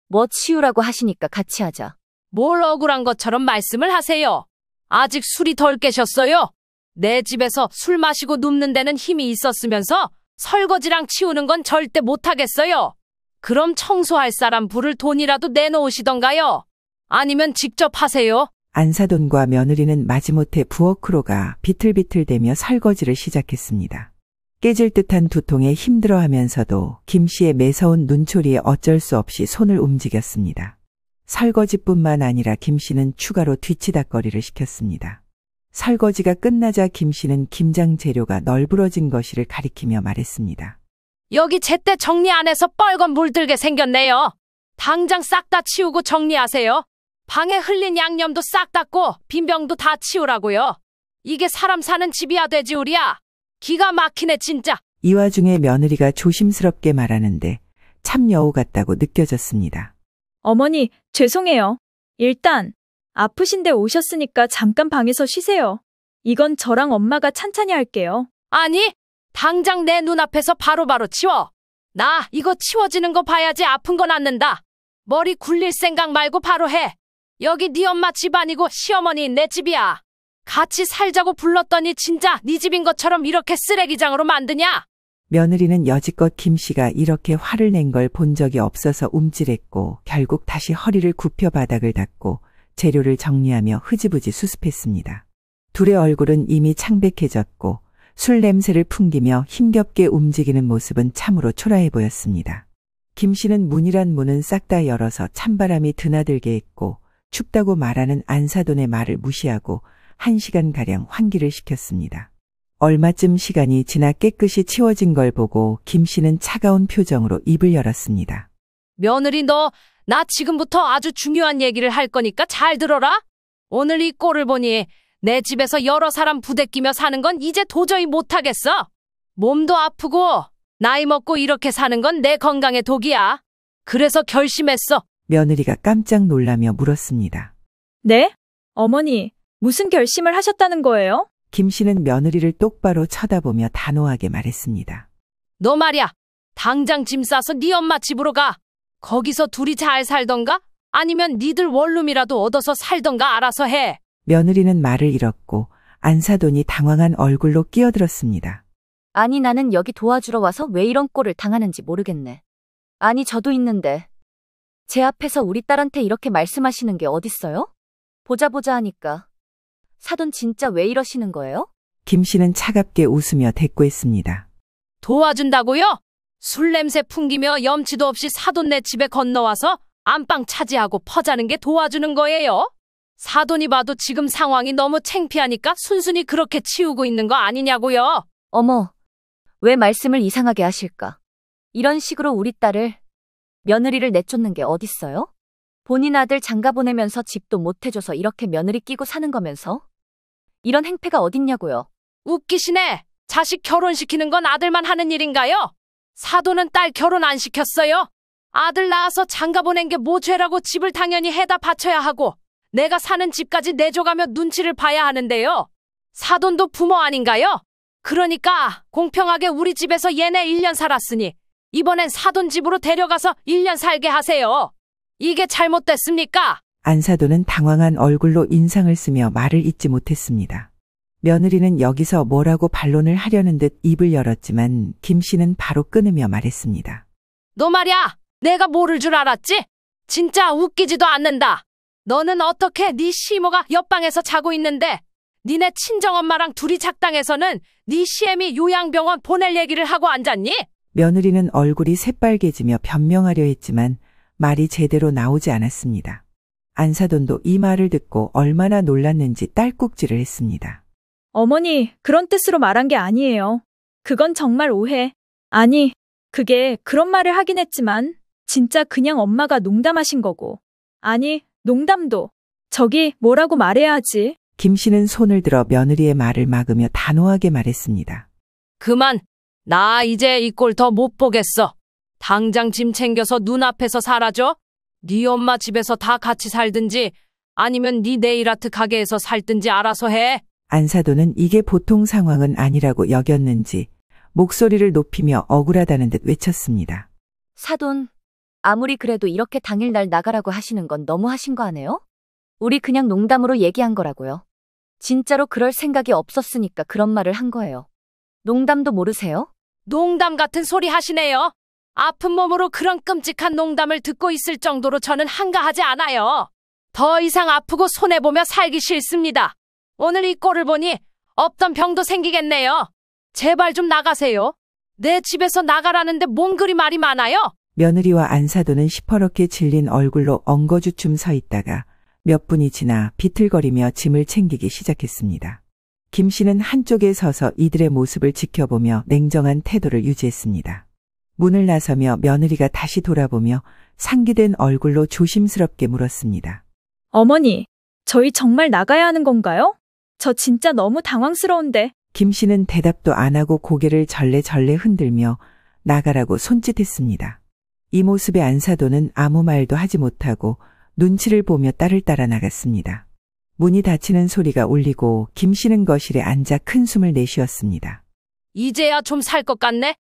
뭐 치우라고 하시니까 같이 하자. 뭘 억울한 것처럼 말씀을 하세요. 아직 술이 덜 깨셨어요. 내 집에서 술 마시고 눕는 데는 힘이 있었으면서 설거지랑 치우는 건 절대 못하겠어요. 그럼 청소할 사람 부를 돈이라도 내놓으시던가요. 아니면 직접 하세요. 안사돈과 며느리는 마지못해 부엌으로 가 비틀비틀대며 설거지를 시작했습니다. 깨질 듯한 두통에 힘들어하면서도 김 씨의 매서운 눈초리에 어쩔 수 없이 손을 움직였습니다. 설거지뿐만 아니라 김 씨는 추가로 뒤치다꺼리를 시켰습니다. 설거지가 끝나자 김 씨는 김장 재료가 널브러진 거실을 가리키며 말했습니다. 여기 제때 정리 안 해서 뻘건 물들게 생겼네요. 당장 싹 다 치우고 정리하세요. 방에 흘린 양념도 싹 닦고 빈병도 다 치우라고요. 이게 사람 사는 집이야 돼지우리야. 기가 막히네 진짜. 이 와중에 며느리가 조심스럽게 말하는데 참 여우 같다고 느껴졌습니다. 어머니, 죄송해요. 일단, 아프신데 오셨으니까 잠깐 방에서 쉬세요. 이건 저랑 엄마가 찬찬히 할게요. 아니, 당장 내 눈앞에서 바로바로 치워. 나 이거 치워지는 거 봐야지 아픈 거 낫는다. 머리 굴릴 생각 말고 바로 해. 여기 네 엄마 집 아니고 시어머니 내 집이야. 같이 살자고 불렀더니 진짜 네 집인 것처럼 이렇게 쓰레기장으로 만드냐? 며느리는 여지껏 김 씨가 이렇게 화를 낸 걸 본 적이 없어서 움찔했고 결국 다시 허리를 굽혀 바닥을 닦고 재료를 정리하며 흐지부지 수습했습니다. 둘의 얼굴은 이미 창백해졌고 술 냄새를 풍기며 힘겹게 움직이는 모습은 참으로 초라해 보였습니다. 김 씨는 문이란 문은 싹 다 열어서 찬바람이 드나들게 했고 춥다고 말하는 안사돈의 말을 무시하고 1시간가량 환기를 시켰습니다. 얼마쯤 시간이 지나 깨끗이 치워진 걸 보고 김 씨는 차가운 표정으로 입을 열었습니다. 며느리 너, 나 지금부터 아주 중요한 얘기를 할 거니까 잘 들어라. 오늘 이 꼴을 보니 내 집에서 여러 사람 부대끼며 사는 건 이제 도저히 못하겠어. 몸도 아프고 나이 먹고 이렇게 사는 건 내 건강에 독이야. 그래서 결심했어. 며느리가 깜짝 놀라며 물었습니다. 네? 어머니, 무슨 결심을 하셨다는 거예요? 김 씨는 며느리를 똑바로 쳐다보며 단호하게 말했습니다. 너 말이야. 당장 짐 싸서 네 엄마 집으로 가. 거기서 둘이 잘 살던가? 아니면 니들 원룸이라도 얻어서 살던가 알아서 해. 며느리는 말을 잃었고 안사돈이 당황한 얼굴로 끼어들었습니다. 아니 나는 여기 도와주러 와서 왜 이런 꼴을 당하는지 모르겠네. 아니 저도 있는데 제 앞에서 우리 딸한테 이렇게 말씀하시는 게 어딨어요? 보자 하니까. 사돈 진짜 왜 이러시는 거예요? 김 씨는 차갑게 웃으며 대꾸했습니다. 도와준다고요? 술 냄새 풍기며 염치도 없이 사돈 내 집에 건너와서 안방 차지하고 퍼자는 게 도와주는 거예요? 사돈이 봐도 지금 상황이 너무 창피하니까 순순히 그렇게 치우고 있는 거 아니냐고요? 어머, 왜 말씀을 이상하게 하실까? 이런 식으로 우리 딸을, 며느리를 내쫓는 게 어딨어요? 본인 아들 장가 보내면서 집도 못 해줘서 이렇게 며느리 끼고 사는 거면서? 이런 행패가 어딨냐고요? 웃기시네. 자식 결혼시키는 건 아들만 하는 일인가요? 사돈은 딸 결혼 안 시켰어요. 아들 낳아서 장가 보낸 게 뭐 죄라고 집을 당연히 해다 바쳐야 하고 내가 사는 집까지 내줘가며 눈치를 봐야 하는데요. 사돈도 부모 아닌가요? 그러니까 공평하게 우리 집에서 얘네 1년 살았으니 이번엔 사돈 집으로 데려가서 1년 살게 하세요. 이게 잘못됐습니까? 안사돈은 당황한 얼굴로 인상을 쓰며 말을 잇지 못했습니다. 며느리는 여기서 뭐라고 반론을 하려는 듯 입을 열었지만 김 씨는 바로 끊으며 말했습니다. 너 말이야. 내가 모를 줄 알았지? 진짜 웃기지도 않는다. 너는 어떻게 네 시모가 옆방에서 자고 있는데 니네 친정엄마랑 둘이 작당해서는 네 시애미 요양병원 보낼 얘기를 하고 앉았니? 며느리는 얼굴이 새빨개지며 변명하려 했지만 말이 제대로 나오지 않았습니다. 안사돈도 이 말을 듣고 얼마나 놀랐는지 딸꾹질을 했습니다. 어머니, 그런 뜻으로 말한 게 아니에요. 그건 정말 오해. 아니, 그게 그런 말을 하긴 했지만 진짜 그냥 엄마가 농담하신 거고. 아니, 농담도. 저기 뭐라고 말해야 하지? 김 씨는 손을 들어 며느리의 말을 막으며 단호하게 말했습니다. 그만. 나 이제 이 꼴 더 못 보겠어. 당장 짐 챙겨서 눈앞에서 사라져. 네 엄마 집에서 다 같이 살든지 아니면 네 네일아트 가게에서 살든지 알아서 해. 안사돈은 이게 보통 상황은 아니라고 여겼는지 목소리를 높이며 억울하다는 듯 외쳤습니다. 사돈, 아무리 그래도 이렇게 당일날 나가라고 하시는 건 너무 하신 거 아니에요? 우리 그냥 농담으로 얘기한 거라고요. 진짜로 그럴 생각이 없었으니까 그런 말을 한 거예요. 농담도 모르세요? 농담 같은 소리 하시네요. 아픈 몸으로 그런 끔찍한 농담을 듣고 있을 정도로 저는 한가하지 않아요. 더 이상 아프고 손해보며 살기 싫습니다. 오늘 이 꼴을 보니 없던 병도 생기겠네요. 제발 좀 나가세요. 내 집에서 나가라는데 뭔 그리 말이 많아요? 며느리와 안사돈은 시퍼렇게 질린 얼굴로 엉거주춤 서 있다가 몇 분이 지나 비틀거리며 짐을 챙기기 시작했습니다. 김 씨는 한쪽에 서서 이들의 모습을 지켜보며 냉정한 태도를 유지했습니다. 문을 나서며 며느리가 다시 돌아보며 상기된 얼굴로 조심스럽게 물었습니다. 어머니, 저희 정말 나가야 하는 건가요? 저 진짜 너무 당황스러운데. 김 씨는 대답도 안 하고 고개를 절레절레 흔들며 나가라고 손짓했습니다. 이 모습에 안사돈은 아무 말도 하지 못하고 눈치를 보며 딸을 따라 나갔습니다. 문이 닫히는 소리가 울리고 김 씨는 거실에 앉아 큰 숨을 내쉬었습니다. 이제야 좀 살 것 같네.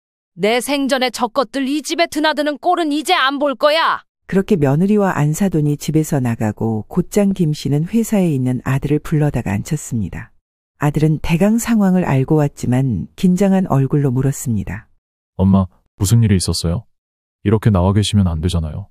내 생전에 저것들 이 집에 드나드는 꼴은 이제 안 볼 거야. 그렇게 며느리와 안사돈이 집에서 나가고 곧장 김 씨는 회사에 있는 아들을 불러다가 앉혔습니다. 아들은 대강 상황을 알고 왔지만 긴장한 얼굴로 물었습니다. 엄마, 무슨 일이 있었어요? 이렇게 나와 계시면 안 되잖아요.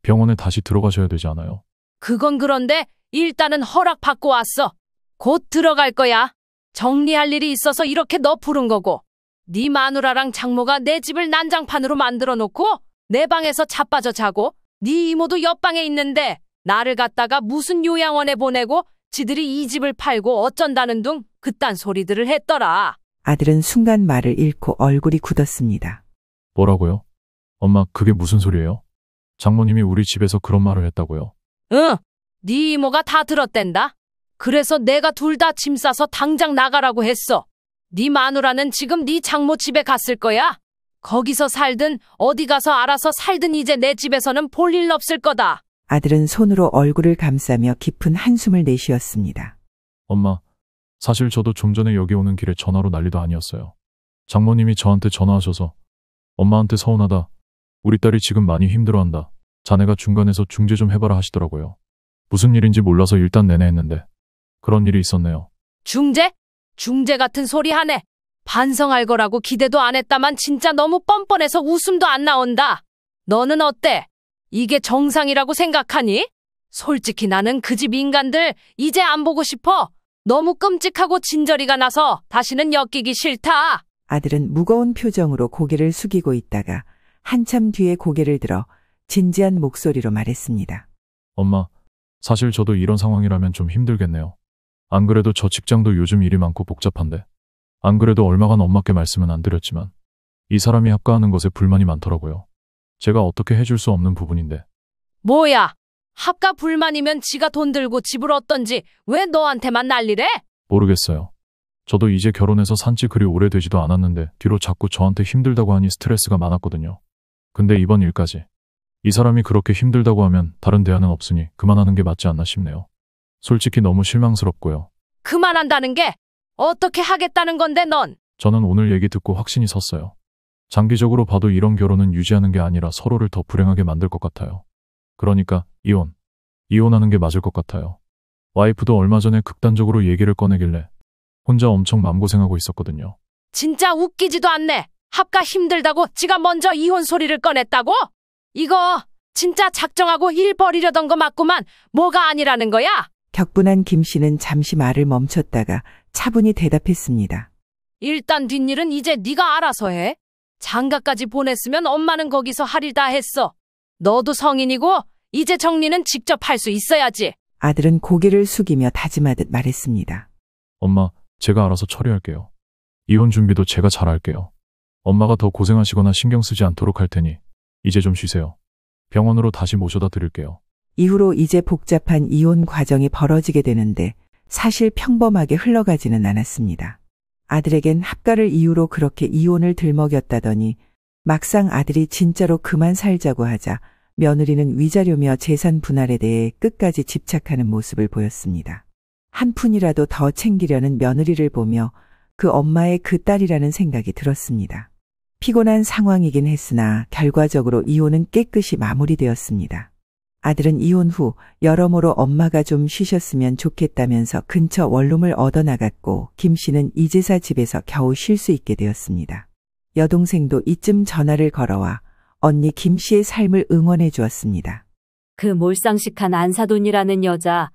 병원에 다시 들어가셔야 되지 않아요? 그건 그런데 일단은 허락 받고 왔어. 곧 들어갈 거야. 정리할 일이 있어서 이렇게 너 부른 거고. 네 마누라랑 장모가 내 집을 난장판으로 만들어 놓고 내 방에서 자빠져 자고 네 이모도 옆방에 있는데 나를 갖다가 무슨 요양원에 보내고 지들이 이 집을 팔고 어쩐다는 둥 그딴 소리들을 했더라. 아들은 순간 말을 잃고 얼굴이 굳었습니다. 뭐라고요? 엄마, 그게 무슨 소리예요? 장모님이 우리 집에서 그런 말을 했다고요? 응, 네 이모가 다 들었댄다. 그래서 내가 둘 다 짐 싸서 당장 나가라고 했어. 네 마누라는 지금 네 장모 집에 갔을 거야. 거기서 살든 어디 가서 알아서 살든 이제 내 집에서는 볼 일 없을 거다. 아들은 손으로 얼굴을 감싸며 깊은 한숨을 내쉬었습니다. 엄마, 사실 저도 좀 전에 여기 오는 길에 전화로 난리도 아니었어요. 장모님이 저한테 전화하셔서 엄마한테 서운하다. 우리 딸이 지금 많이 힘들어한다. 자네가 중간에서 중재 좀 해봐라 하시더라고요. 무슨 일인지 몰라서 일단 내내 했는데 그런 일이 있었네요. 중재? 중재 같은 소리 하네. 반성할 거라고 기대도 안 했다만 진짜 너무 뻔뻔해서 웃음도 안 나온다. 너는 어때? 이게 정상이라고 생각하니? 솔직히 나는 그 집 인간들 이제 안 보고 싶어. 너무 끔찍하고 진저리가 나서 다시는 엮이기 싫다. 아들은 무거운 표정으로 고개를 숙이고 있다가 한참 뒤에 고개를 들어 진지한 목소리로 말했습니다. 엄마, 사실 저도 이런 상황이라면 좀 힘들겠네요. 안 그래도 저 직장도 요즘 일이 많고 복잡한데 안 그래도 얼마간 엄마께 말씀은 안 드렸지만 이 사람이 합가하는 것에 불만이 많더라고요. 제가 어떻게 해줄 수 없는 부분인데. 뭐야? 합가 불만이면 지가 돈 들고 집을 얻던지 왜 너한테만 난리래? 모르겠어요. 저도 이제 결혼해서 산지 그리 오래되지도 않았는데 뒤로 자꾸 저한테 힘들다고 하니 스트레스가 많았거든요. 근데 이번 일까지 이 사람이 그렇게 힘들다고 하면 다른 대안은 없으니 그만하는 게 맞지 않나 싶네요. 솔직히 너무 실망스럽고요. 그만한다는 게 어떻게 하겠다는 건데 넌? 저는 오늘 얘기 듣고 확신이 섰어요. 장기적으로 봐도 이런 결혼은 유지하는 게 아니라 서로를 더 불행하게 만들 것 같아요. 그러니까 이혼하는 게 맞을 것 같아요. 와이프도 얼마 전에 극단적으로 얘기를 꺼내길래 혼자 엄청 마음고생하고 있었거든요. 진짜 웃기지도 않네. 합가 힘들다고 지가 먼저 이혼 소리를 꺼냈다고? 이거 진짜 작정하고 일 벌이려던 거 맞구만. 뭐가 아니라는 거야? 격분한 김 씨는 잠시 말을 멈췄다가 차분히 대답했습니다. 일단 뒷일은 이제 네가 알아서 해. 장가까지 보냈으면 엄마는 거기서 할 일 다 했어. 너도 성인이고 이제 정리는 직접 할 수 있어야지. 아들은 고개를 숙이며 다짐하듯 말했습니다. 엄마, 제가 알아서 처리할게요. 이혼 준비도 제가 잘할게요. 엄마가 더 고생하시거나 신경 쓰지 않도록 할 테니 이제 좀 쉬세요. 병원으로 다시 모셔다 드릴게요. 이후로 이제 복잡한 이혼 과정이 벌어지게 되는데 사실 평범하게 흘러가지는 않았습니다. 아들에겐 합가를 이유로 그렇게 이혼을 들먹였다더니 막상 아들이 진짜로 그만 살자고 하자 며느리는 위자료며 재산 분할에 대해 끝까지 집착하는 모습을 보였습니다. 한 푼이라도 더 챙기려는 며느리를 보며 그 엄마의 그 딸이라는 생각이 들었습니다. 피곤한 상황이긴 했으나 결과적으로 이혼은 깨끗이 마무리되었습니다. 아들은 이혼 후 여러모로 엄마가 좀 쉬셨으면 좋겠다면서 근처 원룸을 얻어나갔고 김 씨는 이제사 집에서 겨우 쉴 수 있게 되었습니다. 여동생도 이쯤 전화를 걸어와 언니 김 씨의 삶을 응원해 주었습니다. 그 몰상식한 안사돈이라는 여자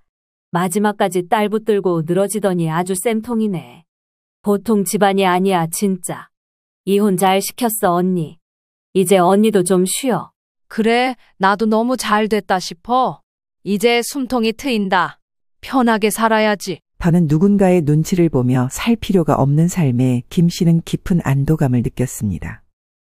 마지막까지 딸 붙들고 늘어지더니 아주 쌤통이네. 보통 집안이 아니야 진짜. 이혼 잘 시켰어 언니. 이제 언니도 좀 쉬어. 그래, 나도 너무 잘 됐다 싶어. 이제 숨통이 트인다. 편하게 살아야지. 더는 누군가의 눈치를 보며 살 필요가 없는 삶에 김 씨는 깊은 안도감을 느꼈습니다.